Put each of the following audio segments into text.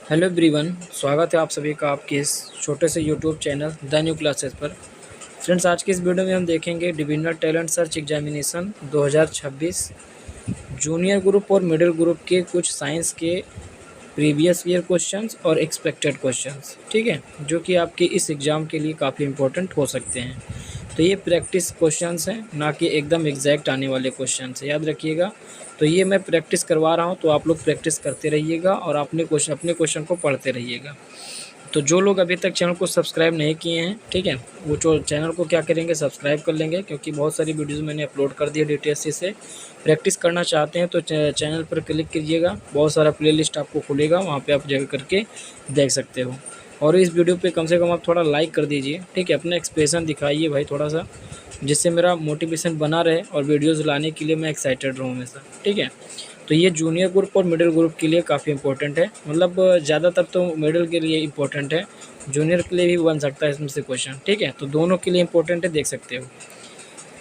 Hello everyone, स्वागत है आप सभी का आपके इस छोटे से YouTube channel the new classes पर। फ्रेंड्स, आज की इस वीडियो में हम देखेंगे divisional talent search examination 2026 junior group और मिडिल ग्रुप के कुछ साइंस के प्रीवियस ईयर क्वेश्चंस और एक्सपेक्टेड क्वेश्चंस, ठीक है, जो कि आपके इस एग्ज़ाम के लिए काफ़ी इंपॉर्टेंट हो सकते हैं। तो ये प्रैक्टिस क्वेश्चंस हैं, ना कि एकदम एग्जैक्ट आने वाले क्वेश्चंस है, याद रखिएगा। तो ये मैं प्रैक्टिस करवा रहा हूँ, तो आप लोग प्रैक्टिस करते रहिएगा और अपने क्वेश्चन को पढ़ते रहिएगा। तो जो लोग अभी तक चैनल को सब्सक्राइब नहीं किए हैं, ठीक है, वो जो चैनल को क्या करेंगे, सब्सक्राइब कर लेंगे, क्योंकि बहुत सारी वीडियोज़ मैंने अपलोड कर दी है डिटेल्स से। प्रैक्टिस करना चाहते हैं तो चैनल पर क्लिक कीजिएगा, बहुत सारा प्लेलिस्ट आपको खुलेगा, वहाँ पे आप जगह करके देख सकते हो। और इस वीडियो पे कम से कम आप थोड़ा लाइक कर दीजिए, ठीक है, अपना एक्सप्रेशन दिखाइए भाई थोड़ा सा, जिससे मेरा मोटिवेशन बना रहे और वीडियोज़ लाने के लिए मैं एक्साइटेड रहूँ हमेशा, ठीक है। तो ये जूनियर ग्रुप और मिडिल ग्रुप के लिए काफ़ी इंपॉर्टेंट है, मतलब ज़्यादातर तो मिडिल के लिए इंपॉर्टेंट है, जूनियर के लिए भी बन सकता है इसमें से क्वेश्चन, ठीक है। तो दोनों के लिए इंपॉर्टेंट है, देख सकते हो।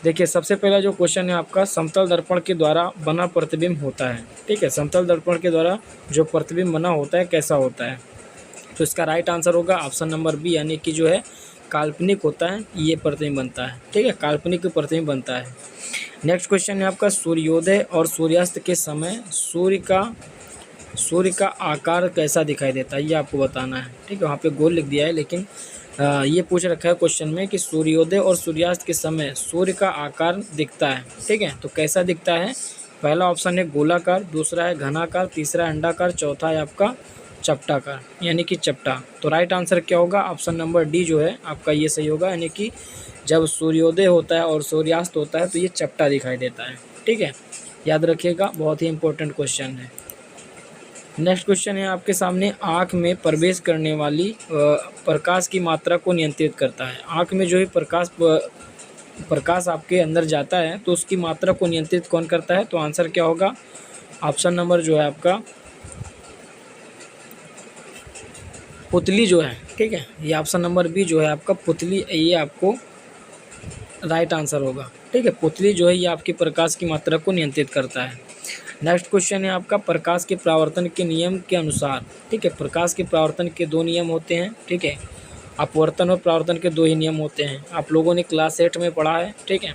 देखिए, सबसे पहला जो क्वेश्चन है आपका, समतल दर्पण के द्वारा बना प्रतिबिंब होता है, ठीक है। समतल दर्पण के द्वारा जो प्रतिबिंब बना होता है कैसा होता है? तो इसका राइट आंसर होगा ऑप्शन नंबर बी, यानी कि जो है काल्पनिक होता है, ये प्रतिबिंब बनता है, ठीक है, काल्पनिक प्रतिबिंब बनता है। नेक्स्ट क्वेश्चन है आपका, सूर्योदय और सूर्यास्त के समय सूर्य का आकार कैसा दिखाई देता है, ये आपको बताना है, ठीक है। वहाँ पे गोल लिख दिया है, लेकिन ये पूछ रखा है क्वेश्चन में कि सूर्योदय और सूर्यास्त के समय सूर्य का आकार दिखता है, ठीक है। तो कैसा दिखता है? पहला ऑप्शन है गोलाकार, दूसरा है घनाकार, तीसरा अंडाकार, चौथा है आपका चपटाकार, यानी कि चपटा। तो राइट आंसर क्या होगा? ऑप्शन नंबर डी जो है आपका, ये सही होगा, यानी कि जब सूर्योदय होता है और सूर्यास्त होता है तो ये चपटा दिखाई देता है, ठीक है, याद रखिएगा, बहुत ही इंपॉर्टेंट क्वेश्चन है। नेक्स्ट क्वेश्चन है आपके सामने, आँख में प्रवेश करने वाली प्रकाश की मात्रा को नियंत्रित करता है। आँख में जो है प्रकाश आपके अंदर जाता है तो उसकी मात्रा को नियंत्रित कौन करता है? तो आंसर क्या होगा? ऑप्शन नंबर जो है आपका पुतली जो है, ठीक है, ये ऑप्शन नंबर बी जो है आपका पुतली, ये आपको राइट आंसर होगा, ठीक है। पुतली जो है ये आपकी प्रकाश की मात्रा को नियंत्रित करता है। नेक्स्ट क्वेश्चन है आपका, प्रकाश के परावर्तन के नियम के अनुसार, ठीक है, प्रकाश के परावर्तन के दो नियम होते हैं, ठीक है, अपवर्तन और परावर्तन के दो ही नियम होते हैं, आप लोगों ने क्लास 8 में पढ़ा है, ठीक है।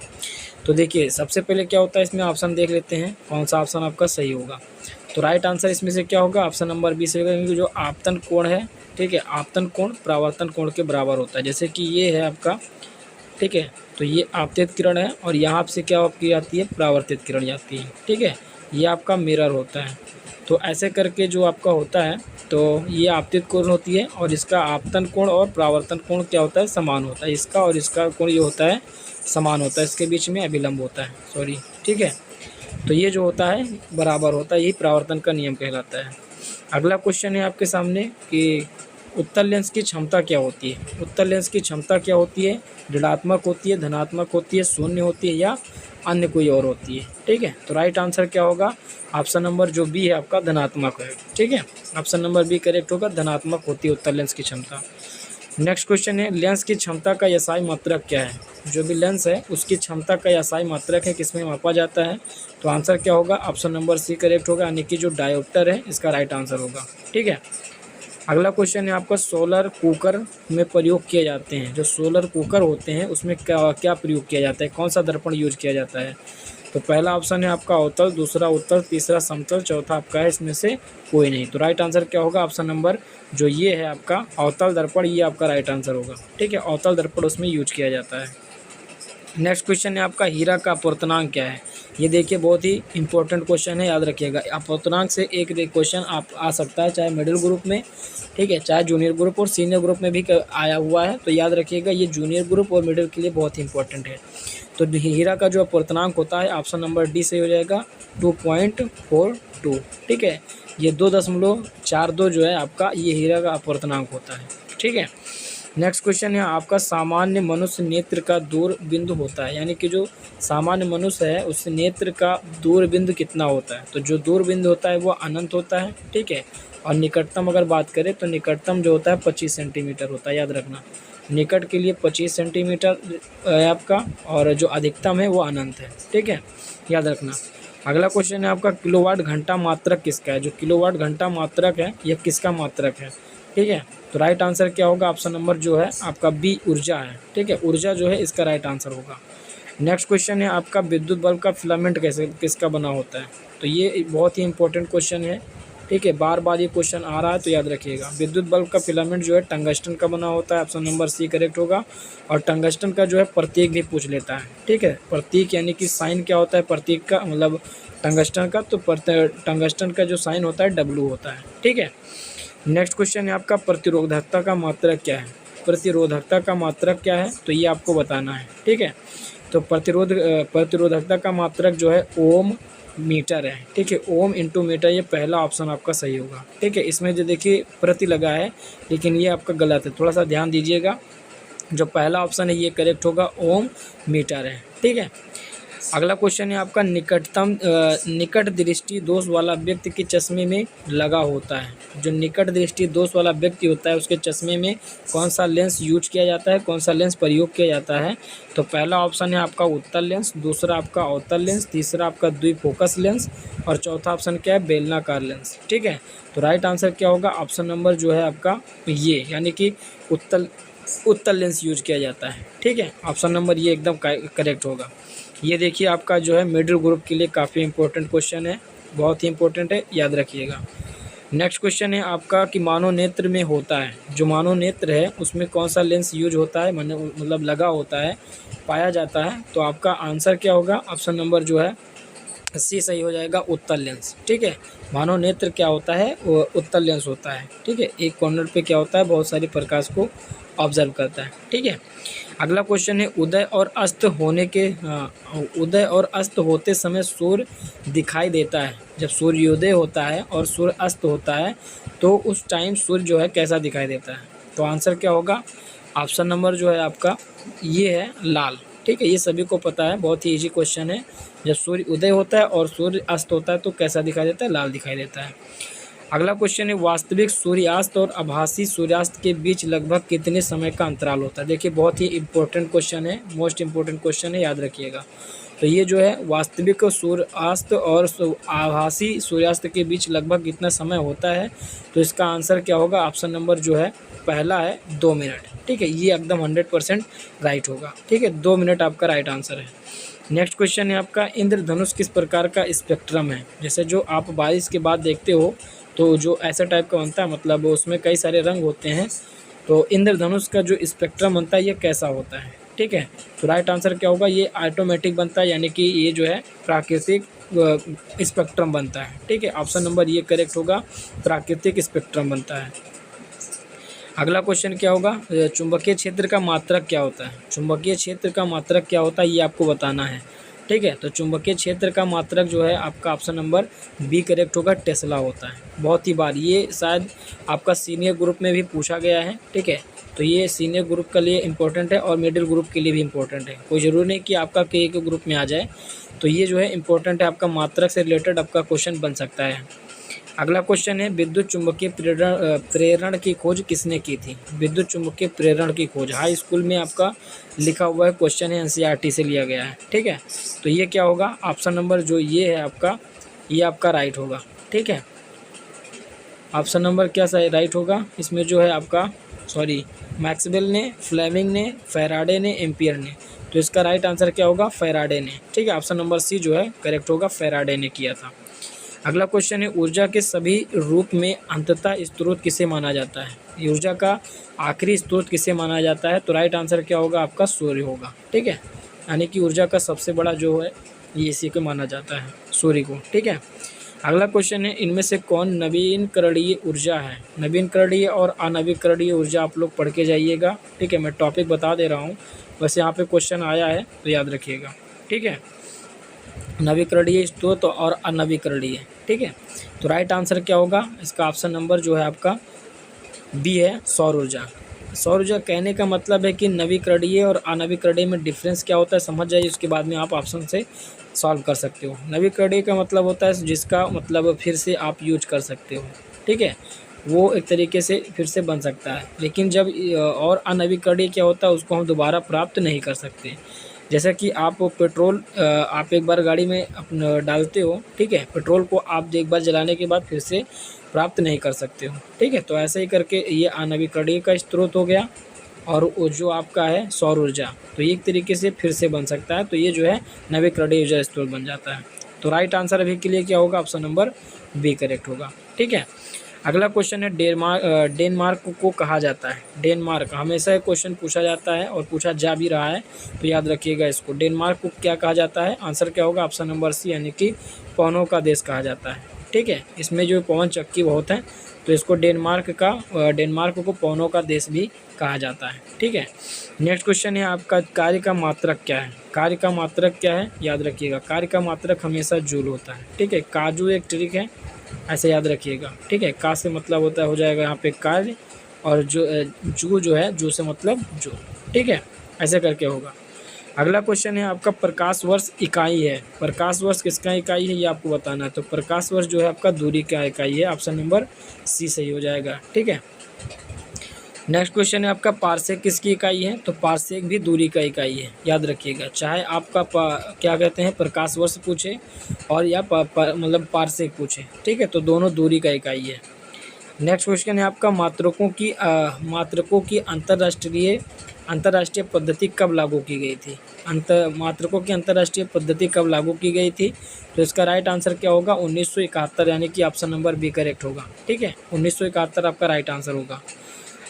तो देखिए, सबसे पहले क्या होता है, इसमें ऑप्शन देख लेते हैं कौन सा ऑप्शन आपका सही होगा। तो राइट आंसर इसमें से क्या होगा? ऑप्शन नंबर बी से होगा, क्योंकि जो आपतन कोण है, ठीक है, आपतन कोण परावर्तन कोण के बराबर होता है। जैसे कि ये है आपका, ठीक है, तो ये आपतित किरण है और यहाँ से क्या आपकी जाती है? परावर्तित किरण जाती है, ठीक है, ये आपका मिरर होता है। तो ऐसे करके जो आपका होता है, तो ये आपतित कोण होती है और इसका आपतन कोण और परावर्तन कोण क्या होता है? समान होता है। इसका और इसका कोण ये होता है समान होता है, इसके बीच में अभिलंब होता है, सॉरी, ठीक है। तो ये जो होता है बराबर होता है, यही परावर्तन का नियम कहलाता है। अगला क्वेश्चन है आपके सामने कि उत्तल लेंस की क्षमता क्या होती है? उत्तल लेंस की क्षमता क्या होती है? ऋणात्मक होती है, धनात्मक होती है, शून्य होती है या अन्य कोई और होती है, ठीक है। तो राइट आंसर क्या होगा? ऑप्शन नंबर जो बी है आपका, धनात्मक है, ठीक है, ऑप्शन नंबर बी करेक्ट होगा, धनात्मक होती है उत्तल लेंस की क्षमता। नेक्स्ट क्वेश्चन है, लेंस की क्षमता का एसआई मात्रक क्या है? जो भी लेंस है उसकी क्षमता का एसआई मात्रक है, किसमें मापा जाता है? तो आंसर क्या होगा? ऑप्शन नंबर सी करेक्ट होगा, यानी कि जो डायोप्टर है इसका राइट आंसर होगा, ठीक है। अगला क्वेश्चन है आपका, सोलर कुकर में प्रयोग किए जाते हैं, जो सोलर कुकर होते हैं उसमें क्या क्या प्रयोग किया जाता है? कौन सा दर्पण यूज किया जाता है? तो पहला ऑप्शन है आपका अवतल, दूसरा उत्तल, तीसरा समतल, चौथा आपका है इसमें से कोई नहीं। तो राइट आंसर क्या होगा? ऑप्शन नंबर जो ये है आपका अवतल दर्पण, ये आपका राइट आंसर होगा, ठीक है, अवतल दर्पण उसमें यूज किया जाता है। नेक्स्ट क्वेश्चन है आपका, हीरा का अपवर्तनांक क्या है? ये देखिए, बहुत ही इंपॉर्टेंट क्वेश्चन है, याद रखिएगा। अपवर्तनांक से एक क्वेश्चन आप आ सकता है, चाहे मिडिल ग्रुप में, ठीक है, चाहे जूनियर ग्रुप और सीनियर ग्रुप में भी आया हुआ है। तो याद रखिएगा, ये जूनियर ग्रुप और मिडिल के लिए बहुत ही इंपॉर्टेंट है। तो हीरा का जो अपवर्तनांक होता है, ऑप्शन नंबर डी से हो जाएगा 2.42, ठीक है, ये 2.42 जो है आपका, ये हीरा का अपवर्तनांक होता है, ठीक है। नेक्स्ट क्वेश्चन है आपका, सामान्य मनुष्य नेत्र का दूर बिंदु होता है, यानी कि जो सामान्य मनुष्य है उस नेत्र का दूर बिंदु कितना होता है? तो जो दूर बिंदु होता है वो अनंत होता है, ठीक है, और निकटतम अगर बात करें तो निकटतम जो होता है 25 सेंटीमीटर होता है, याद रखना, निकट के लिए 25 सेंटीमीटर है आपका, और जो अधिकतम है वो अनंत है, ठीक है, याद रखना। अगला क्वेश्चन है आपका किलोवाट घंटा मात्रक किसका है। जो किलोवाट घंटा मात्रक है यह किसका मात्रक है, ठीक है। तो राइट आंसर क्या होगा, ऑप्शन नंबर जो है आपका बी ऊर्जा है, ठीक है। ऊर्जा जो है इसका राइट आंसर होगा। नेक्स्ट क्वेश्चन है आपका विद्युत बल्ब का फिलामेंट कैसे किसका बना होता है। तो ये बहुत ही इंपॉर्टेंट क्वेश्चन है, ठीक है। बार बार ये क्वेश्चन आ रहा है तो याद रखिएगा। विद्युत बल्ब का फिलामेंट जो है टंगस्टन का बना होता है, ऑप्शन नंबर सी करेक्ट होगा। और टंगस्टन का जो है प्रतीक भी पूछ लेता है, ठीक है। प्रतीक यानी कि साइन क्या होता है प्रतीक का, मतलब टंगस्टन का, तो टंगस्टन का जो साइन होता है डब्लू होता है, ठीक है। नेक्स्ट क्वेश्चन है आपका प्रतिरोधकता का मात्रक क्या है। प्रतिरोधकता का मात्रक क्या है तो ये आपको बताना है, ठीक है। तो प्रतिरोधकता का मात्रक जो है ओम मीटर है, ठीक है। ओम इंटू मीटर, ये पहला ऑप्शन आपका सही होगा, ठीक है। इसमें जो देखिए प्रति लगा है लेकिन ये आपका गलत है, थोड़ा सा ध्यान दीजिएगा। जो पहला ऑप्शन है ये करेक्ट होगा, ओम मीटर है, ठीक है। अगला क्वेश्चन है आपका निकट दृष्टि दोष वाला व्यक्ति के चश्मे में लगा होता है। जो निकट दृष्टि दोष वाला व्यक्ति होता है उसके चश्मे में कौन सा लेंस यूज किया जाता है, कौन सा लेंस प्रयोग किया जाता है। तो पहला ऑप्शन है आपका उत्तल लेंस, दूसरा आपका अवतल लेंस, तीसरा आपका द्विफोकस लेंस और चौथा ऑप्शन क्या है बेलनाकार लेंस, ठीक है। तो राइट आंसर क्या होगा, ऑप्शन नंबर जो है आपका ये, यानी कि उत्तल लेंस यूज किया जाता है, ठीक है। ऑप्शन नंबर ये एकदम करेक्ट होगा। ये देखिए आपका जो है मिडिल ग्रुप के लिए काफ़ी इंपॉर्टेंट क्वेश्चन है, बहुत ही इंपॉर्टेंट है, याद रखिएगा। नेक्स्ट क्वेश्चन है आपका कि मानव नेत्र में होता है, जो मानव नेत्र है उसमें कौन सा लेंस यूज होता है, मतलब लगा होता है, पाया जाता है। तो आपका आंसर क्या होगा, ऑप्शन नंबर जो है सी सही हो जाएगा, उत्तल लेंस, ठीक है। मानव नेत्र क्या होता है, वो उत्तल लेंस होता है, ठीक है। एक कॉर्नर पे क्या होता है, बहुत सारे प्रकाश को ऑब्जर्व करता है, ठीक है। अगला क्वेश्चन है उदय और अस्त होते समय सूर्य दिखाई देता है। जब सूर्योदय होता है और सूर्य अस्त होता है तो उस टाइम सूर्य जो है कैसा दिखाई देता है। तो आंसर क्या होगा, ऑप्शन नंबर जो है आपका ये है लाल, ठीक है। ये सभी को पता है, बहुत ही इजी क्वेश्चन है। जब सूर्य उदय होता है और सूर्य अस्त होता है तो कैसा दिखाई देता है, लाल दिखाई देता है। अगला क्वेश्चन है वास्तविक सूर्यास्त और आभासी सूर्यास्त के बीच लगभग कितने समय का अंतराल होता है। देखिए बहुत ही इंपॉर्टेंट क्वेश्चन है, मोस्ट इंपॉर्टेंट क्वेश्चन है, याद रखिएगा। तो ये जो है वास्तविक सूर्यास्त और आभासी सूर्यास्त के बीच लगभग कितना समय होता है। तो इसका आंसर क्या होगा, ऑप्शन नंबर जो है पहला है 2 मिनट, ठीक है। ये एकदम 100% राइट होगा, ठीक है। 2 मिनट आपका राइट आंसर है। नेक्स्ट क्वेश्चन है आपका इंद्रधनुष किस प्रकार का स्पेक्ट्रम है। जैसे जो आप बारिश के बाद देखते हो तो जो ऐसा टाइप का बनता है, मतलब उसमें कई सारे रंग होते हैं। तो इंद्रधनुष का जो स्पेक्ट्रम बनता है ये कैसा होता है, ठीक है। तो राइट आंसर क्या होगा, ये ऑटोमेटिक बनता है, यानी कि ये जो है प्राकृतिक स्पेक्ट्रम बनता है, ठीक है। ऑप्शन नंबर ये करेक्ट होगा, प्राकृतिक स्पेक्ट्रम बनता है। अगला क्वेश्चन क्या होगा, चुंबकीय क्षेत्र का मात्रक क्या होता है। चुंबकीय क्षेत्र का मात्रक क्या होता है ये आपको बताना है, ठीक है। तो चुंबकीय क्षेत्र का मात्रक जो है आपका ऑप्शन नंबर बी करेक्ट होगा, टेस्ला होता है। बहुत ही बार ये शायद आपका सीनियर ग्रुप में भी पूछा गया है, ठीक है। तो ये सीनियर ग्रुप के लिए इंपॉर्टेंट है और मिडिल ग्रुप के लिए भी इंपॉर्टेंट है। कोई ज़रूरी नहीं कि आपका के ग्रुप में आ जाए। तो ये जो है इंपॉर्टेंट है, आपका मात्रक से रिलेटेड आपका क्वेश्चन बन सकता है। अगला क्वेश्चन है विद्युत चुंबकीय प्रेरण की खोज किसने की थी। विद्युत चुंबकीय प्रेरण की खोज हाई स्कूल में आपका लिखा हुआ है, क्वेश्चन है, एनसीईआरटी से लिया गया है, ठीक है। तो ये क्या होगा, ऑप्शन नंबर जो ये है आपका, ये आपका राइट होगा, ठीक है। ऑप्शन नंबर क्या सही राइट होगा, इसमें जो है आपका मैक्सवेल ने, फ्लेमिंग ने, फैराडे ने, एम्पियर ने। तो इसका राइट आंसर क्या होगा, फैराडे ने, ठीक है। ऑप्शन नंबर सी जो है करेक्ट होगा, फैराडे ने किया था। अगला क्वेश्चन है ऊर्जा के सभी रूप में अंततः स्रोत किसे माना जाता है। ऊर्जा का आखिरी स्रोत किसे माना जाता है। तो राइट आंसर क्या होगा, आपका सूर्य होगा, ठीक है। यानी कि ऊर्जा का सबसे बड़ा जो है ये इसी को माना जाता है, सूर्य को, ठीक है। अगला क्वेश्चन है इनमें से कौन नवीकरणीय ऊर्जा है। नवीकरणीय और अनवीकरणीय ऊर्जा आप लोग पढ़ के जाइएगा, ठीक है। मैं टॉपिक बता दे रहा हूँ, बस यहाँ पे क्वेश्चन आया है तो याद रखिएगा, ठीक है। नवीकरणीय स्रोत और अनवीकरणीय, ठीक है। तो राइट आंसर क्या होगा, इसका ऑप्शन नंबर जो है आपका बी है, सौर ऊर्जा। सौर ऊर्जा कहने का मतलब है कि नवीकरणीय और अनवीकरणीय में डिफरेंस क्या होता है समझ जाइए, उसके बाद में आप ऑप्शन से सॉल्व कर सकते हो। नवीकरणीय का मतलब होता है जिसका मतलब फिर से आप यूज कर सकते हो, ठीक है, वो एक तरीके से फिर से बन सकता है। लेकिन जब और अनवीकरणीय क्या होता है, उसको हम दोबारा प्राप्त नहीं कर सकते। जैसा कि आप पेट्रोल आप एक बार गाड़ी में अपना डालते हो, ठीक है, पेट्रोल को आप एक बार जलाने के बाद फिर से प्राप्त नहीं कर सकते हो, ठीक है। तो ऐसे ही करके ये अनवीकरणीय का स्रोत हो गया। और वो जो आपका है सौर ऊर्जा, तो ये एक तरीके से फिर से बन सकता है, तो ये जो है नवीकरणीय ऊर्जा स्रोत बन जाता है। तो राइट आंसर अभी के लिए क्या होगा, ऑप्शन नंबर बी करेक्ट होगा, ठीक है। अगला क्वेश्चन है डेनमार्क को कहा जाता है। डेनमार्क हमेशा क्वेश्चन पूछा जाता है और पूछा जा भी रहा है, तो याद रखिएगा इसको। डेनमार्क को क्या कहा जाता है, आंसर क्या होगा, ऑप्शन नंबर सी, यानी कि पवनों का देश कहा जाता है, ठीक है। इसमें जो पवन चक्की बहुत हैं, तो इसको डेनमार्क को पवनों का देश भी कहा जाता है, ठीक है। नेक्स्ट क्वेश्चन है आपका, कार्य का मात्रक क्या है। कार्य का मात्रक क्या है, याद रखिएगा, कार्य का मात्रक हमेशा जूल होता है, ठीक है। काजू एक ट्रिक है, ऐसे याद रखिएगा, ठीक है। का से मतलब होता है, हो जाएगा यहाँ पे कार्य, और जो है जू से मतलब जूल, ठीक है, ऐसे करके होगा। अगला क्वेश्चन है आपका, प्रकाश वर्ष इकाई है। प्रकाश वर्ष किसका इकाई है, ये आपको बताना है। तो प्रकाश वर्ष जो है आपका दूरी का इकाई है, ऑप्शन नंबर सी सही हो जाएगा, ठीक है। नेक्स्ट क्वेश्चन है आपका, पारसेक किसकी इकाई है। तो पारसेक भी दूरी का इकाई है, याद रखिएगा। चाहे आपका क्या कहते हैं, प्रकाश वर्ष पूछे और या मतलब पारसेक पूछे, ठीक है, तो दोनों दूरी का इकाई है। नेक्स्ट क्वेश्चन है आपका, मात्रकों की अंतर्राष्ट्रीय पद्धति कब लागू की गई थी। मात्रकों की अंतर्राष्ट्रीय पद्धति कब लागू की गई थी। तो इसका राइट आंसर क्या होगा, 1971, यानी कि ऑप्शन नंबर बी करेक्ट होगा, ठीक है। 1971 आपका राइट आंसर होगा।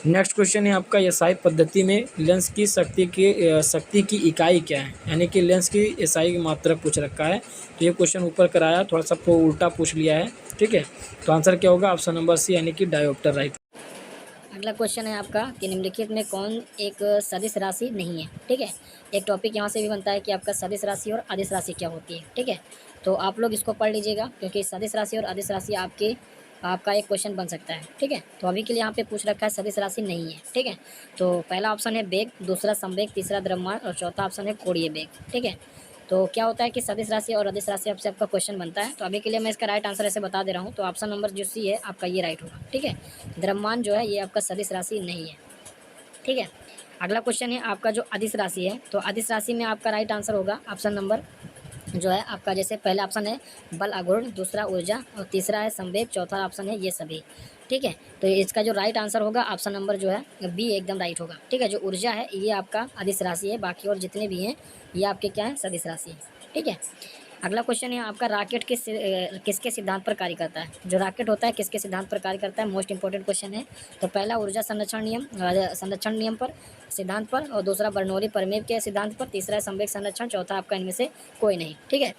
नेक्स्ट क्वेश्चन है आपका, एसआई पद्धति में लेंस की शक्ति की इकाई क्या है, यानी कि लेंस की एसआई की मात्रक पूछ रखा है। तो ये क्वेश्चन ऊपर कराया, थोड़ा सा उल्टा पूछ लिया है, ठीक है। तो आंसर क्या होगा, ऑप्शन नंबर सी, यानी कि डायोप्टर राइट। अगला क्वेश्चन है आपका कि निम्नलिखित में कौन एक सदिश राशि नहीं है, ठीक है। एक टॉपिक यहाँ से भी बनता है कि आपका सदिश राशि और अदिश राशि क्या होती है, ठीक है। तो आप लोग इसको पढ़ लीजिएगा, क्योंकि सदिश राशि और अदिश राशि आपका एक क्वेश्चन बन सकता है, ठीक है। तो अभी के लिए यहाँ पे पूछ रखा है सदिश राशि नहीं है, ठीक है। तो पहला ऑप्शन है वेग, दूसरा संवेग, तीसरा द्रव्यमान और चौथा ऑप्शन है कोणीय वेग, ठीक है। तो क्या होता है कि सदिश राशि और अदिश राशि आपसे आपका क्वेश्चन बनता है। तो अभी के लिए मैं इसका राइट आंसर ऐसे बता दे रहा हूँ। तो ऑप्शन नंबर जो सी है आपका ये राइट होगा, ठीक है। द्रव्यमान जो है ये आपका सदिश राशि नहीं है, ठीक है। अगला क्वेश्चन है आपका जो अदिश राशि है। तो अदिश राशि में आपका राइट आंसर होगा ऑप्शन नंबर जो है आपका, जैसे पहला ऑप्शन है बल आघूर्ण, दूसरा ऊर्जा और तीसरा है संवेग, चौथा ऑप्शन है ये सभी, ठीक है। तो इसका जो राइट आंसर होगा ऑप्शन नंबर जो है बी एकदम राइट होगा, ठीक है। जो ऊर्जा है ये आपका अदिश राशि है, बाकी और जितने भी हैं ये आपके क्या है, सदिश राशि है, ठीक है। अगला क्वेश्चन है आपका, राकेट किसके सिद्धांत पर कार्य करता है। जो राकेट होता है किसके सिद्धांत पर कार्य करता है, मोस्ट इंपॉर्टेंट क्वेश्चन है। तो पहला ऊर्जा संरक्षण नियम पर, सिद्धांत पर, और दूसरा बर्नौली प्रमेय के सिद्धांत पर, तीसरा है संवेग संरक्षण, चौथा आपका इनमें से कोई नहीं, ठीक है।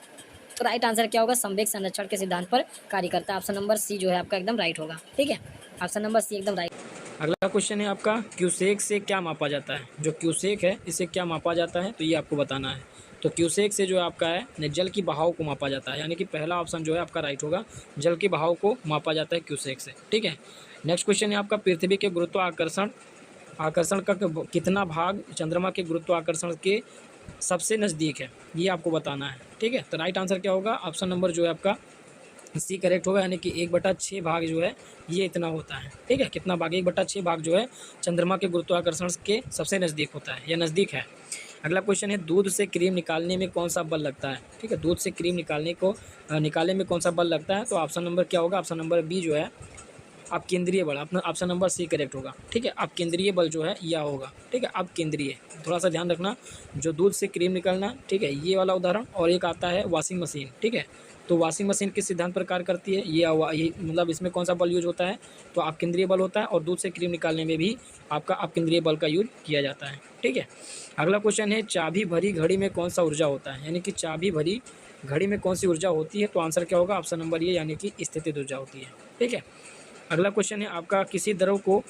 तो राइट आंसर क्या होगा, संवेग संरक्षण के सिद्धांत पर कार्य करता है। ऑप्शन नंबर सी जो है आपका एकदम राइट होगा, ठीक है। ऑप्शन नंबर सी एकदम राइट। अगला क्वेश्चन है आपका, क्यूसेक से क्या मापा जाता है। जो क्यूसेक है इसे क्या मापा जाता है, तो ये आपको बताना है। तो क्यूसेक से जो आपका है जल की बहाव को मापा जाता है, यानी कि पहला ऑप्शन जो है आपका राइट होगा, जल की बहाव को मापा जाता है क्यूसेक से, ठीक है। नेक्स्ट क्वेश्चन है आपका, पृथ्वी के गुरुत्वाकर्षण का कितना भाग चंद्रमा के गुरुत्वाकर्षण के सबसे नज़दीक है, ये आपको बताना है, ठीक है। तो राइट आंसर क्या होगा, ऑप्शन नंबर जो है आपका सी करेक्ट होगा, यानी कि 1/6 भाग जो है ये इतना होता है, ठीक है। कितना भाग, 1/6 भाग जो है चंद्रमा के गुरुत्वाकर्षण के सबसे नज़दीक होता है, या नज़दीक है। अगला क्वेश्चन है, दूध से क्रीम निकालने में कौन सा बल लगता है, ठीक है। दूध से क्रीम निकालने में कौन सा बल लगता है। तो ऑप्शन नंबर क्या होगा, ऑप्शन नंबर बी जो है आप केंद्रीय बल, अपना ऑप्शन नंबर सी करेक्ट होगा, ठीक है। आप केंद्रीय बल जो है यह होगा, ठीक है। आप केंद्रीय, थोड़ा सा ध्यान रखना, जो दूध से क्रीम निकालना, ठीक है, ये वाला उदाहरण। और एक आता है वॉशिंग मशीन, ठीक है। तो वॉशिंग मशीन किस सिद्धांत पर कार्य करती है, ये मतलब इसमें कौन सा बल यूज होता है, तो आप केंद्रीय बल होता है। और दूध से क्रीम निकालने में भी आपका आप केंद्रीय बल का यूज किया जाता है, ठीक है। अगला क्वेश्चन है, चाबी भरी घड़ी में कौन सा ऊर्जा होता है, यानी कि चाबी भरी घड़ी में कौन सी ऊर्जा होती है। तो आंसर क्या होगा, ऑप्शन नंबर ये, यानी कि स्थितिज ऊर्जा होती है, ठीक है। अगला क्वेश्चन है आपका, किसी द्रव को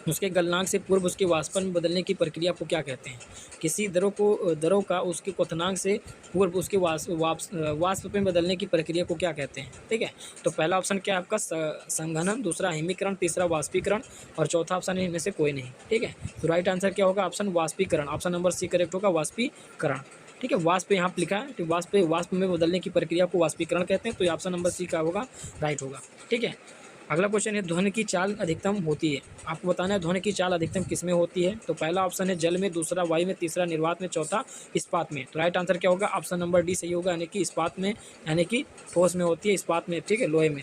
उसके गलनांक से पूर्व उसके वाष्पन में बदलने की प्रक्रिया को क्या कहते हैं। किसी द्रव का उसके क्वथनांक से पूर्व उसके वाष्प में बदलने की प्रक्रिया को क्या कहते हैं, ठीक है। तो पहला ऑप्शन क्या है आपका, संघनन, दूसरा हिमीकरण, तीसरा वाष्पीकरण और चौथा ऑप्शन है इनमें से कोई नहीं, ठीक है। तो राइट आंसर क्या होगा, ऑप्शन वाष्पीकरण, ऑप्शन नंबर सी करेक्ट होगा, वाष्पीकरण, ठीक है। वाष्प यहाँ पर लिखा है, तो वाष्प में बदलने की प्रक्रिया को वाष्पीकरण कहते हैं। तो ये ऑप्शन नंबर सी का होगा, राइट होगा, ठीक है। अगला क्वेश्चन है ध्वनि की चाल अधिकतम होती है, आपको बताना है ध्वनि की चाल अधिकतम किसमें होती है। तो पहला ऑप्शन है जल में, दूसरा वायु में, तीसरा निर्वात में, चौथा इस्पात में। तो राइट आंसर क्या होगा, ऑप्शन नंबर डी सही होगा, यानी कि इस्पात में, यानी कि ठोस में होती है, इस्पात में, ठीक है, लोहे में।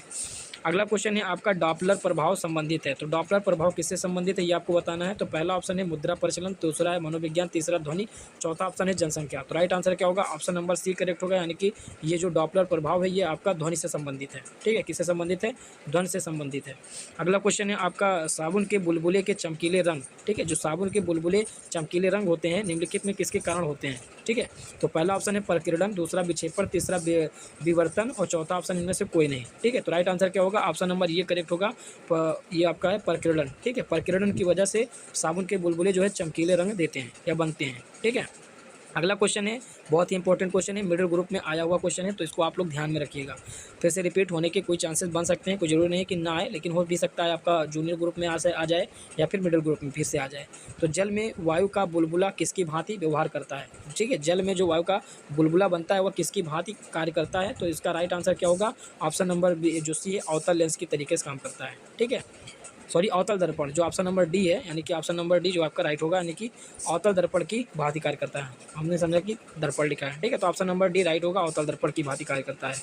अगला क्वेश्चन है आपका डॉपलर प्रभाव संबंधित है। तो डॉपलर प्रभाव किससे संबंधित है ये आपको बताना है। तो पहला ऑप्शन है मुद्रा परिचलन, दूसरा है मनोविज्ञान, तीसरा ध्वनि, चौथा ऑप्शन है जनसंख्या। तो राइट आंसर क्या होगा, ऑप्शन नंबर सी करेक्ट होगा, यानी कि ये जो डॉपलर प्रभाव है ये आपका ध्वनि से संबंधित है, ठीक है, किससे संबंधित है, ध्वनि से संबंधित है। अगला क्वेश्चन है आपका साबुन के बुलबुले के चमकीले रंग, ठीक है, जो साबुन के बुलबुले चमकीले रंग होते हैं निम्नलिखित में किसके कारण होते हैं, ठीक है। तो पहला ऑप्शन है प्रकीर्णन, दूसरा विक्षेपण, तीसरा विवर्तन और चौथा ऑप्शन इनमें से कोई नहीं, ठीक है। तो राइट आंसर क्या होगा, ऑप्शन नंबर ये करेक्ट होगा, ये आपका है प्रकीर्णन, ठीक है। प्रकीर्णन की वजह से साबुन के बुलबुले जो है चमकीले रंग देते हैं या बनते हैं, ठीक है। अगला क्वेश्चन है बहुत ही इंपॉर्टेंट क्वेश्चन है, मिडिल ग्रुप में आया हुआ क्वेश्चन है, तो इसको आप लोग ध्यान में रखिएगा। फिर से रिपीट होने के कोई चांसेस बन सकते हैं, कोई जरूरी नहीं है कि ना आए, लेकिन हो भी सकता है आपका जूनियर ग्रुप में आ जाए या फिर मिडिल ग्रुप में फिर से आ जाए। तो जल में वायु का बुलबुला किसकी भांति व्यवहार करता है, ठीक है, जल में जो वायु का बुलबुला बनता है वह किसकी भांति कार्य करता है। तो इसका राइट आंसर क्या होगा, ऑप्शन नंबर बी जो सी है, अवतल लेंस की तरीके से काम करता है, ठीक है, सॉरी अवतल दर्पण, जो ऑप्शन नंबर डी है, यानी कि ऑप्शन नंबर डी जो आपका राइट होगा, यानी कि अवतल दर्पण की भांति कार्य करता है। हमने समझा कि दर्पण लिखा है, ठीक है, तो ऑप्शन नंबर डी राइट होगा, अवतल दर्पण की भांति कार्य करता है।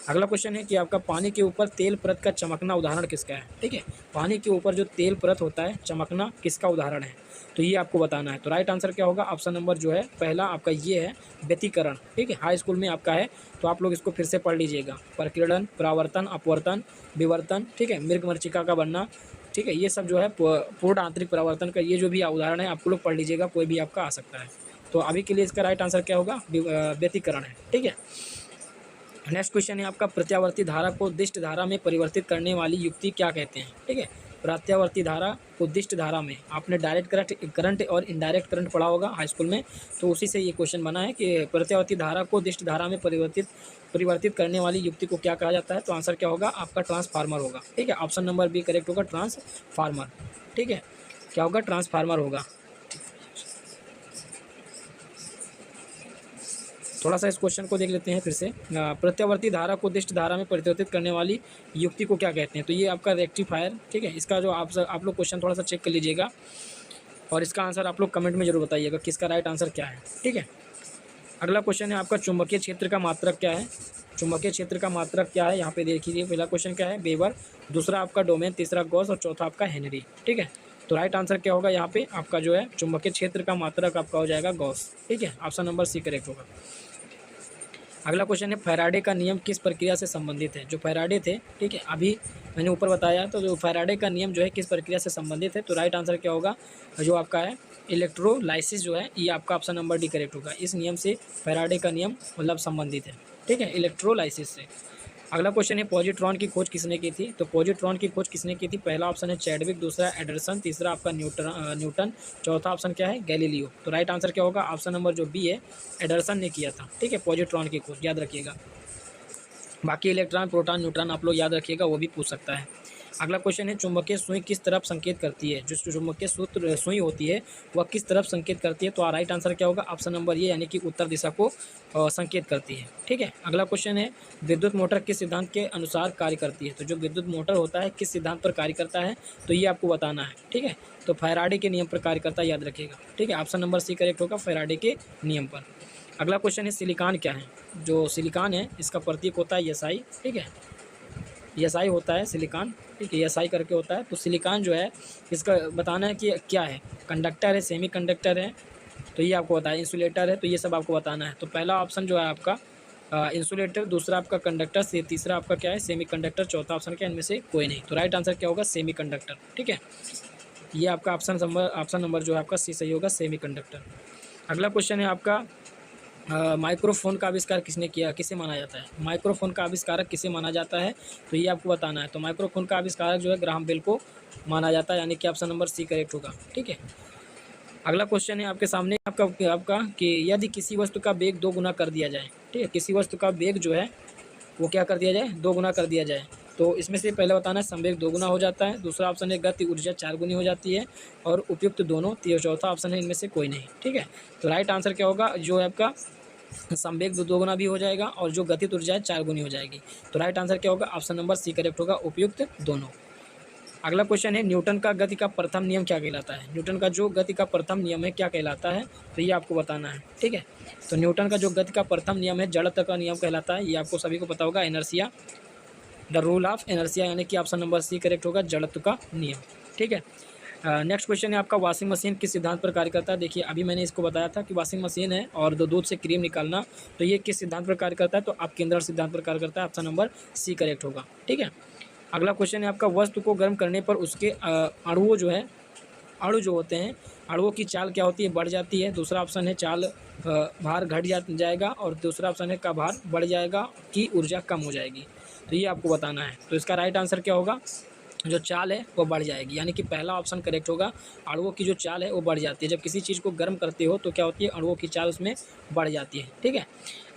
अगला क्वेश्चन है कि आपका पानी के ऊपर तेल परत का चमकना उदाहरण किसका है, ठीक है, पानी के ऊपर जो तेल परत होता है चमकना किसका उदाहरण है, तो ये आपको बताना है। तो राइट आंसर क्या होगा, ऑप्शन नंबर जो है पहला आपका ये है व्यतिकरण, ठीक है, हाई स्कूल में आपका है, तो आप लोग इसको फिर से पढ़ लीजिएगा। प्रकीर्णन, परावर्तन, अपवर्तन, विवर्तन, ठीक है, मृगमरीचिका का बनना, ठीक है, ये सब जो है पूर्ण आंतरिक परावर्तन का ये जो भी उदाहरण है आपको लोग पढ़ लीजिएगा, कोई भी आपका आ सकता है। तो अभी के लिए इसका राइट आंसर क्या होगा, व्यतिकरण है, ठीक है। नेक्स्ट क्वेश्चन है आपका प्रत्यावर्ती धारा को दिष्ट धारा में परिवर्तित करने वाली युक्ति क्या कहते हैं, ठीक है। प्रत्यावर्ती धारा को दिष्ट धारा में, आपने डायरेक्ट करंट और इनडायरेक्ट करंट पढ़ा होगा हाई स्कूल में, तो उसी से ये क्वेश्चन बना है कि प्रत्यावर्ती धारा को दिष्ट धारा में परिवर्तित करने वाली युक्ति को क्या कहा जाता है। तो आंसर क्या होगा आपका, ट्रांसफार्मर होगा, ठीक है, ऑप्शन नंबर बी करेक्ट होगा, ट्रांसफार्मर, ठीक है, क्या होगा, ट्रांसफार्मर होगा। थोड़ा सा इस क्वेश्चन को देख लेते हैं फिर से। प्रत्यावर्ती धारा को दिष्ट धारा में परिवर्तित करने वाली युक्ति को क्या कहते हैं, तो ये आपका रेक्टिफायर, ठीक है, इसका जो आप लोग क्वेश्चन थोड़ा सा चेक कर लीजिएगा और इसका आंसर आप लोग कमेंट में जरूर बताइएगा किसका राइट आंसर क्या है, ठीक है। अगला क्वेश्चन है आपका चुंबकीय क्षेत्र का मात्रक क्या है, चुंबकीय क्षेत्र का मात्रक क्या है, यहाँ पे देखिए पहला क्वेश्चन क्या है, वेबर, दूसरा आपका डोमेन, तीसरा गॉस और चौथा आपका हेनरी, ठीक है। तो राइट आंसर क्या होगा यहाँ पे आपका जो है चुंबकीय क्षेत्र का मात्रक आपका हो जाएगा गॉस, ठीक है, ऑप्शन नंबर सी करेक्ट होगा। अगला क्वेश्चन है फैराडे का नियम किस प्रक्रिया से संबंधित है, जो फैराडे थे, ठीक है, अभी मैंने ऊपर बताया, तो जो फैराडे का नियम जो है किस प्रक्रिया से संबंधित है। तो राइट आंसर क्या होगा, जो आपका है इलेक्ट्रोलाइसिस जो है, ये आपका ऑप्शन नंबर डी करेक्ट होगा। इस नियम से फैराडे का नियम मतलब संबंधित है, ठीक है, इलेक्ट्रोलाइसिस से। अगला क्वेश्चन है पॉजिट्रॉन की खोज किसने की थी, तो पॉजिट्रॉन की खोज किसने की थी, पहला ऑप्शन है चैडविक, दूसरा एडरसन, तीसरा आपका न्यूटन, चौथा ऑप्शन क्या है, गैलीलियो। तो राइट आंसर क्या होगा, ऑप्शन नंबर जो बी है, एडरसन ने किया था, ठीक है, पॉजिट्रॉन की खोज, याद रखिएगा। बाकी इलेक्ट्रॉन, प्रोटॉन, न्यूट्रॉन आप लोग याद रखिएगा, वो भी पूछ सकता है। अगला क्वेश्चन है चुंबकीय सुई किस तरफ संकेत करती है, जो चुंबकीय सुई होती है वह किस तरफ संकेत करती है। तो राइट आंसर क्या होगा, ऑप्शन नंबर ये, यानी कि उत्तर दिशा को संकेत करती है, ठीक है। अगला क्वेश्चन है विद्युत मोटर किस सिद्धांत के अनुसार कार्य करती है, तो जो विद्युत मोटर होता है किस सिद्धांत पर कार्य करता है, तो ये आपको बताना है, ठीक है। तो फैराडे के नियम पर कार्य करता है, याद रखिएगा, ठीक है, ऑप्शन नंबर सी करेक्ट होगा, फैराडे के नियम पर। अगला क्वेश्चन है सिलिकॉन क्या है, जो सिलिकॉन है इसका प्रतीक होता है SI, ठीक है, SI होता है सिलिकॉन, ठीक है, SI करके होता है। तो सिलिकॉन जो है इसका बताना है कि क्या है, कंडक्टर है, सेमी कंडक्टर है, तो ये आपको बताया, इंसुलेटर है, तो ये सब आपको बताना है। तो पहला ऑप्शन जो है आपका इंसुलेटर, दूसरा आपका कंडक्टर, तीसरा आपका क्या है, सेमी कंडक्टर, चौथा ऑप्शन क्या है, इनमें से कोई नहीं। तो राइट आंसर क्या होगा, सेमी कंडक्टर, ठीक है, ये आपका ऑप्शन नंबर जो है आपका सी सही होगा, सेमी कंडक्टर। अगला क्वेश्चन है आपका माइक्रोफोन का आविष्कार किसने किया, किसे माना जाता है, माइक्रोफोन का आविष्कारक किसे माना जाता है, तो ये आपको बताना है। तो माइक्रोफोन का आविष्कारक जो है ग्राहम बेल को माना जाता है, यानी कि ऑप्शन नंबर सी करेक्ट होगा, ठीक है। अगला क्वेश्चन है आपके सामने आपका कि यदि किसी वस्तु का वेग 2 गुना कर दिया जाए, ठीक है, किसी वस्तु का वेग जो है वो क्या कर दिया जाए, 2 गुना कर दिया जाए, तो इसमें से पहले बताना है संवेग 2 गुना हो जाता है, दूसरा ऑप्शन है गति ऊर्जा 4 गुनी हो जाती है और उपयुक्त दोनों, चौथा ऑप्शन है इनमें से कोई नहीं, ठीक है। तो राइट आंसर क्या होगा, जो है आपका संवेग दोगुना भी हो जाएगा और जो गतिज ऊर्जा है 4 गुनी हो जाएगी। तो राइट आंसर क्या होगा? ऑप्शन नंबर सी करेक्ट होगा, उपयुक्त दोनों। अगला क्वेश्चन है न्यूटन का गति का प्रथम नियम क्या कहलाता है? न्यूटन का जो गति का प्रथम नियम है क्या कहलाता है? तो ये आपको बताना है, ठीक है। तो न्यूटन का जो गति का प्रथम नियम है जड़त्व का नियम कहलाता है। ये आपको सभी को पता होगा, inertia, the rule of inertia, यानी कि ऑप्शन नंबर सी करेक्ट होगा, जड़त्व का नियम, ठीक है। नेक्स्ट क्वेश्चन है आपका, वॉशिंग मशीन किस सिद्धांत पर कार्य करता है? देखिए अभी मैंने इसको बताया था कि वॉशिंग मशीन है और दूध से क्रीम निकालना, तो ये किस सिद्धांत पर कार्य करता है? तो आप केंद्र सिद्धांत पर कार्य करता है, ऑप्शन नंबर सी करेक्ट होगा, ठीक है। अगला क्वेश्चन है आपका, वस्तु को गर्म करने पर उसके अणुओं जो है, अणु जो होते हैं, अणुओं की चाल क्या होती है? बढ़ जाती है। दूसरा ऑप्शन है चाल भार घट जाएगा और दूसरा ऑप्शन है का भार बढ़ जाएगा कि ऊर्जा कम हो जाएगी। तो ये आपको बताना है। तो इसका राइट आंसर क्या होगा? जो चाल है वो बढ़ जाएगी, यानी कि पहला ऑप्शन करेक्ट होगा। अणुओं की जो चाल है वो बढ़ जाती है। जब किसी चीज़ को गर्म करते हो तो क्या होती है? अणुओं की चाल उसमें बढ़ जाती है, ठीक है।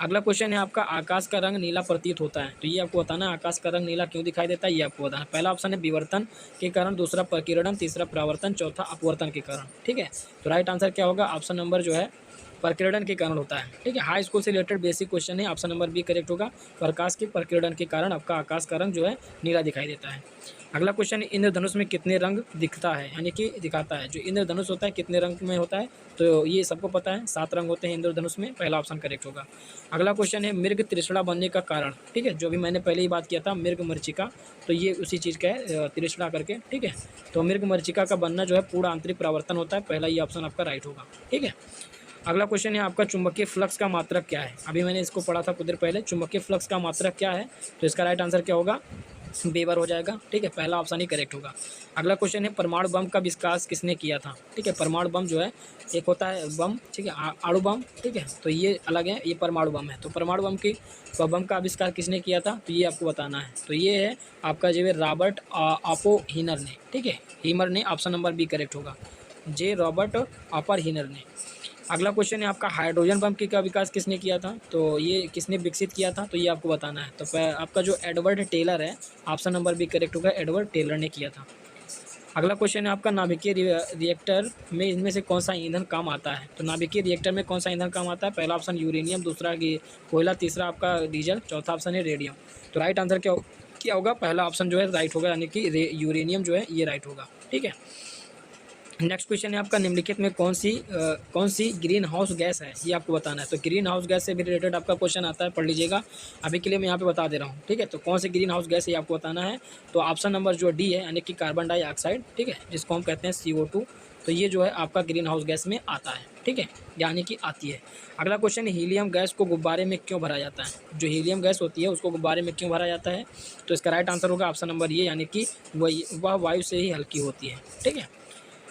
अगला क्वेश्चन है आपका, आकाश का रंग नीला प्रतीत होता है। तो ये आपको बताना है, आकाश का रंग नीला क्यों दिखाई देता है, ये आपको बताना है। पहला ऑप्शन है विवर्तन के कारण, दूसरा प्रकीर्णन, तीसरा परावर्तन, चौथा अपवर्तन के कारण, ठीक है। तो राइट आंसर क्या होगा? ऑप्शन नंबर जो है प्रकीर्णन के कारण होता है, ठीक है। हाई स्कूल से रिलेटेड बेसिक क्वेश्चन है, ऑप्शन नंबर बी करेक्ट होगा। प्रकाश के प्रकीर्णन के कारण आपका आकाश का रंग जो है नीला दिखाई देता है। अगला क्वेश्चन है, इंद्रधनुष में कितने रंग दिखता है, यानी कि दिखाता है? जो इंद्रधनुष होता है कितने रंग में होता है? तो ये सबको पता है, 7 रंग होते हैं इंद्रधनुष में, पहला ऑप्शन करेक्ट होगा। अगला क्वेश्चन है, मृग तृष्णा बनने का कारण, ठीक है। जो भी मैंने पहले ही बात किया था, मृग मरीचिका, तो ये उसी चीज़ का है, तृष्णा करके, ठीक है। तो मृग मरीचिका का बनना जो है पूर्ण आंतरिक परावर्तन होता है, पहला ये ऑप्शन आपका राइट होगा, ठीक है। अगला क्वेश्चन है आपका, चुंबकीय फ्लक्स का मात्रक क्या है? अभी मैंने इसको पढ़ा था कुछ देर पहले, चुंबकीय फ्लक्स का मात्रक क्या है? तो इसका राइट आंसर क्या होगा? वेबर हो जाएगा, ठीक है। पहला ऑप्शन ही करेक्ट होगा। अगला क्वेश्चन है, परमाणु बम का विकास किसने किया था? ठीक है, परमाणु बम जो है एक होता है बम, ठीक है, अणु बम, ठीक है, तो ये अलग है, ये परमाणु बम है। तो परमाणु बम का आविष्कार किसने किया था? तो ये आपको बताना है। तो ये है आपका जो है रॉबर्ट ऑपोहिनर ने, ठीक है, हीमर ने, ऑप्शन नंबर बी करेक्ट होगा, जे रॉबर्ट ऑपोहिनर ने। अगला क्वेश्चन है आपका, हाइड्रोजन बम का विकास किसने किया था? तो ये किसने विकसित किया था? तो ये आपको बताना है। तो आपका जो एडवर्ड टेलर है, ऑप्शन नंबर बी करेक्ट होगा, एडवर्ड टेलर ने किया था। अगला क्वेश्चन है आपका, नाभिकीय रिएक्टर में इनमें से कौन सा ईंधन काम आता है? तो नाभिकीय रिएक्टर में कौन सा ईंधन काम आता है? पहला ऑप्शन यूरेनियम, दूसरा कोयला, तीसरा आपका डीजल, चौथा ऑप्शन है रेडियम। तो राइट आंसर क्या होगा? पहला ऑप्शन जो है राइट होगा, यानी कि यूरेनियम जो है ये राइट होगा, ठीक है। नेक्स्ट क्वेश्चन है आपका, निम्नलिखित में कौन सी ग्रीन हाउस गैस है? ये आपको बताना है। तो ग्रीन हाउस गैस से भी रिलेटेड आपका क्वेश्चन आता है, पढ़ लीजिएगा। अभी के लिए मैं यहाँ पे बता दे रहा हूँ, ठीक है। तो कौन सी ग्रीन हाउस गैस है ये आपको बताना है। तो ऑप्शन नंबर जो डी है, यानी कि कार्बन डाइऑक्साइड, ठीक है, जिसको हम कहते हैं CO2। तो ये जो है आपका ग्रीन हाउस गैस में आता है, ठीक है, यानी कि आती है। अगला क्वेश्चन है, हीलियम गैस को गुब्बारे में क्यों भरा जाता है? जो हीलियम गैस होती है उसको गुब्बारे में क्यों भरा जाता है? तो इसका राइट आंसर होगा ऑप्शन नंबर ये, यानी कि वह वायु से ही हल्की होती है, ठीक है।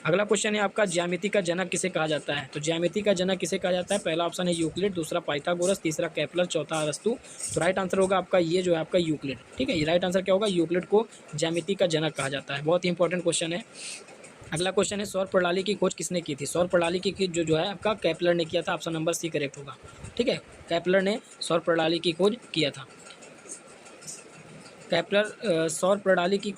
अगला क्वेश्चन है आपका, ज्यामिति का जनक किसे कहा जाता है? तो ज्यामिति का जनक किसे कहा जाता है? पहला ऑप्शन है यूक्लिड, दूसरा पाइथागोरस, तीसरा केपलर, चौथा अरस्तु। तो राइट आंसर होगा आपका ये जो है आपका यूक्लिड, ठीक है। ये राइट आंसर क्या होगा? यूक्लिड को ज्यामिति का जनक कहा जाता है। बहुत ही इंपॉर्टेंट क्वेश्चन है। अगला क्वेश्चन है, सौर प्रणाली की खोज किसने की थी? सौर प्रणाली की जो है आपका केपलर ने किया था, ऑप्शन नंबर सी करेक्ट होगा, ठीक है। केपलर ने सौर प्रणाली की खोज किया था। केपलर सौर प्रणाली की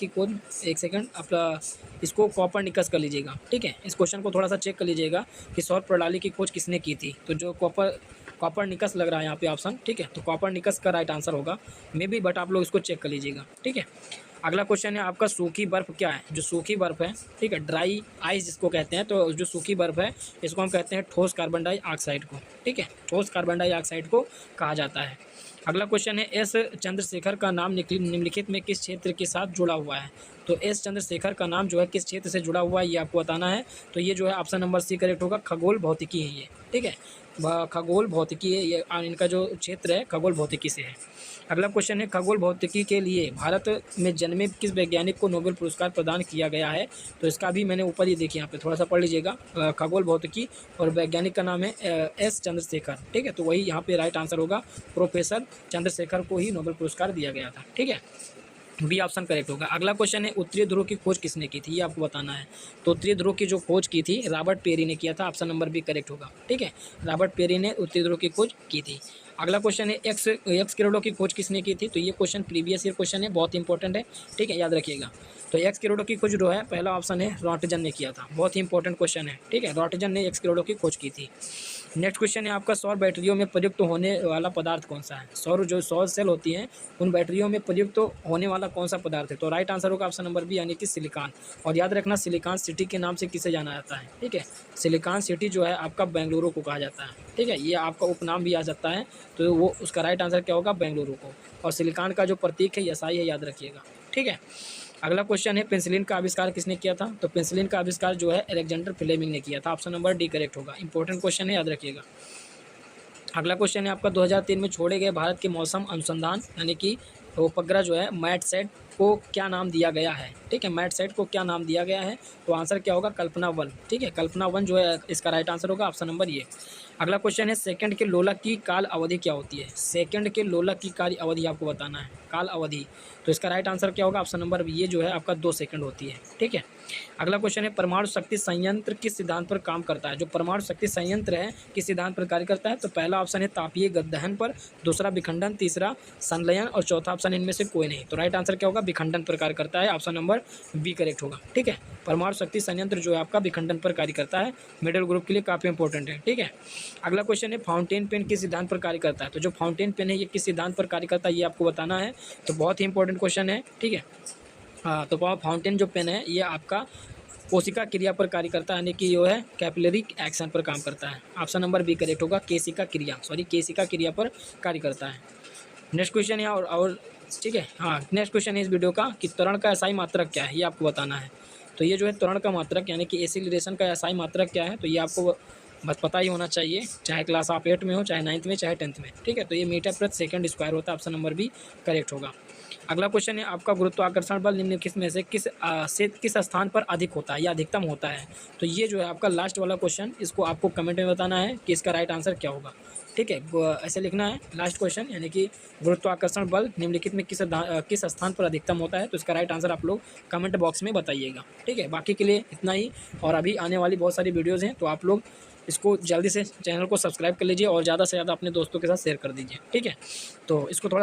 खोज, एक सेकंड, अपना इसको कॉपरनिकस कर लीजिएगा, ठीक है। इस क्वेश्चन को थोड़ा सा चेक कर लीजिएगा कि सौर प्रणाली की खोज किसने की थी। तो जो कॉपरनिकस लग रहा है यहाँ पे ऑप्शन, ठीक है, तो कॉपरनिकस का राइट आंसर होगा मे बी, बट आप लोग इसको चेक कर लीजिएगा, ठीक है। अगला क्वेश्चन है आपका, सूखी बर्फ क्या है? जो सूखी बर्फ है, ठीक है, ड्राई आइस जिसको कहते हैं, तो जो सूखी बर्फ है इसको हम कहते हैं ठोस कार्बन डाइऑक्साइड को, ठीक है, ठोस कार्बन डाइऑक्साइड को कहा जाता है। अगला क्वेश्चन है, एस चंद्रशेखर का नाम निम्नलिखित में किस क्षेत्र के साथ जुड़ा हुआ है? तो एस चंद्रशेखर का नाम जो है किस क्षेत्र से जुड़ा हुआ है ये आपको बताना है। तो ये जो है ऑप्शन नंबर सी करेक्ट होगा, खगोल भौतिकी है ये, ठीक है, खगोल भौतिकी है ये, इनका जो क्षेत्र है खगोल भौतिकी से है। अगला क्वेश्चन है, खगोल भौतिकी के लिए भारत में जन्मे किस वैज्ञानिक को नोबेल पुरस्कार प्रदान किया गया है? तो इसका भी मैंने ऊपर ही देखिए, यहाँ पे थोड़ा सा पढ़ लीजिएगा। खगोल भौतिकी और वैज्ञानिक का नाम है एस चंद्रशेखर, ठीक है, तो वही यहाँ पे राइट आंसर होगा, प्रोफेसर चंद्रशेखर को ही नोबेल पुरस्कार दिया गया था, ठीक है, बी ऑप्शन करेक्ट होगा। अगला क्वेश्चन है, उत्तरी ध्रुव की खोज किसने की थी? ये आपको बताना है। तो उत्तरी ध्रुव की जो खोज की थी रॉबर्ट पेरी ने किया था, ऑप्शन नंबर बी करेक्ट होगा, ठीक है, रॉबर्ट पेरी ने उत्तरी ध्रुव की खोज की थी। अगला क्वेश्चन है, एक्स किरणों की खोज किसने की थी? तो ये क्वेश्चन प्रीवियस ईयर क्वेश्चन है, बहुत इंपॉर्टेंट है, ठीक है, याद रखिएगा। तो एक्स किरणों की खोज जो है पहला ऑप्शन है रॉन्टजन ने किया था, बहुत ही इंपॉर्टेंट क्वेश्चन है, ठीक है, रॉन्टजन ने एक्स किरणों की खोज की थी। नेक्स्ट क्वेश्चन है आपका, सौर बैटरियों में प्रयुक्त होने वाला पदार्थ कौन सा है? सौर सेल होती हैं, उन बैटरियों में प्रयुक्त होने वाला कौन सा पदार्थ है? तो राइट आंसर होगा ऑप्शन नंबर बी, यानी कि सिलिकॉन। और याद रखना, सिलिकॉन सिटी के नाम से किसे जाना जाता है? ठीक है, सिलिकॉन सिटी जो है आपका बेंगलुरु को कहा जाता है। ठीक है, ये आपका उपनाम भी आ सकता है, तो वो उसका राइट आंसर क्या होगा? बेंगलुरु को। और सिलिकॉन का जो प्रतीक है SI है, याद रखिएगा। ठीक है, अगला क्वेश्चन है, पेंसिलिन का आविष्कार किसने किया था? तो पेंसिलिन का आविष्कार जो है अलेक्जेंडर फ्लेमिंग ने किया था। ऑप्शन नंबर डी करेक्ट होगा। इंपॉर्टेंट क्वेश्चन है, याद रखिएगा। अगला क्वेश्चन है आपका, 2003 में छोड़े गए भारत के मौसम अनुसंधान यानी कि उपग्रह जो है मैटसेट को क्या नाम दिया गया है? ठीक है, मैटसेट को क्या नाम दिया गया है? तो आंसर क्या होगा? कल्पना 1। ठीक है, कल्पना 1 जो है इसका राइट आंसर होगा, ऑप्शन नंबर ये। अगला क्वेश्चन है, सेकंड के लोलक की काल अवधि क्या होती है? सेकंड के लोलक की काल अवधि आपको बताना है, काल अवधि। तो इसका राइट आंसर क्या होगा? ऑप्शन नंबर ये जो है आपका 2 सेकंड होती है। ठीक है, अगला क्वेश्चन है, परमाणु शक्ति संयंत्र किस सिद्धांत पर काम करता है? जो परमाणु शक्ति संयंत्र है किस सिद्धांत पर कार्य करता है? तो पहला ऑप्शन है तापीय दहन पर, दूसरा विखंडन, तीसरा संलयन और चौथा ऑप्शन इनमें से कोई नहीं। तो राइट आंसर क्या होगा? विखंडन पर कार्य करता है, ऑप्शन नंबर बी करेक्ट होगा। ठीक है, परमाणु शक्ति संयंत्र जो है आपका विखंडन पर कार्य करता है। मिडिल ग्रुप के लिए काफ़ी इंपॉर्टेंट है। ठीक है, अगला क्वेश्चन है, फाउंटेन पेन किस सिद्धांत पर कार्य करता है? तो जो फाउंटेन पेन है ये किस सिद्धांत पर कार्य करता है, ये आपको बताना है। तो बहुत ही इंपॉर्टेंट क्वेश्चन है। ठीक है, हाँ, तो फाउंटेन जो पेन है ये आपका कोशिका क्रिया पर कार्य करता है, यानी कि जो है कैपिलरी एक्शन पर काम करता है। ऑप्शन नंबर बी करेक्ट होगा, केशिका क्रिया पर कार्य करता है। नेक्स्ट क्वेश्चन है और ठीक है, हाँ, नेक्स्ट क्वेश्चन है इस वीडियो का कि त्वरण का SI मात्रक क्या है, ये आपको बताना है। तो ये जो है त्वरण का मात्रक यानी कि एसिलरेशन का SI मात्रक क्या है, तो ये आपको बस पता ही होना चाहिए, चाहे क्लास आप 8 में हो, चाहे 9th में, चाहे 10th में। ठीक है, तो ये मीटर प्रति सेकंड स्क्वायर होता है। ऑप्शन नंबर बी करेक्ट होगा। अगला क्वेश्चन है आपका, गुरुत्वाकर्षण बल निम्नलिखित में से किस स्थान पर अधिक होता है या अधिकतम होता है? तो ये जो है आपका लास्ट वाला क्वेश्चन, इसको आपको कमेंट में बताना है कि इसका राइट आंसर क्या होगा। ठीक है, ऐसे लिखना है लास्ट क्वेश्चन, यानी कि गुरुत्वाकर्षण बल निम्नलिखित में किस स्थान पर अधिकतम होता है? तो इसका राइट आंसर आप लोग कमेंट बॉक्स में बताइएगा। ठीक है, बाकी के लिए इतना ही, और अभी आने वाली बहुत सारी वीडियोज़ हैं, तो आप लोग इसको जल्दी से चैनल को सब्सक्राइब कर लीजिए और ज़्यादा से ज़्यादा अपने दोस्तों के साथ शेयर कर दीजिए। ठीक है, तो इसको थोड़ा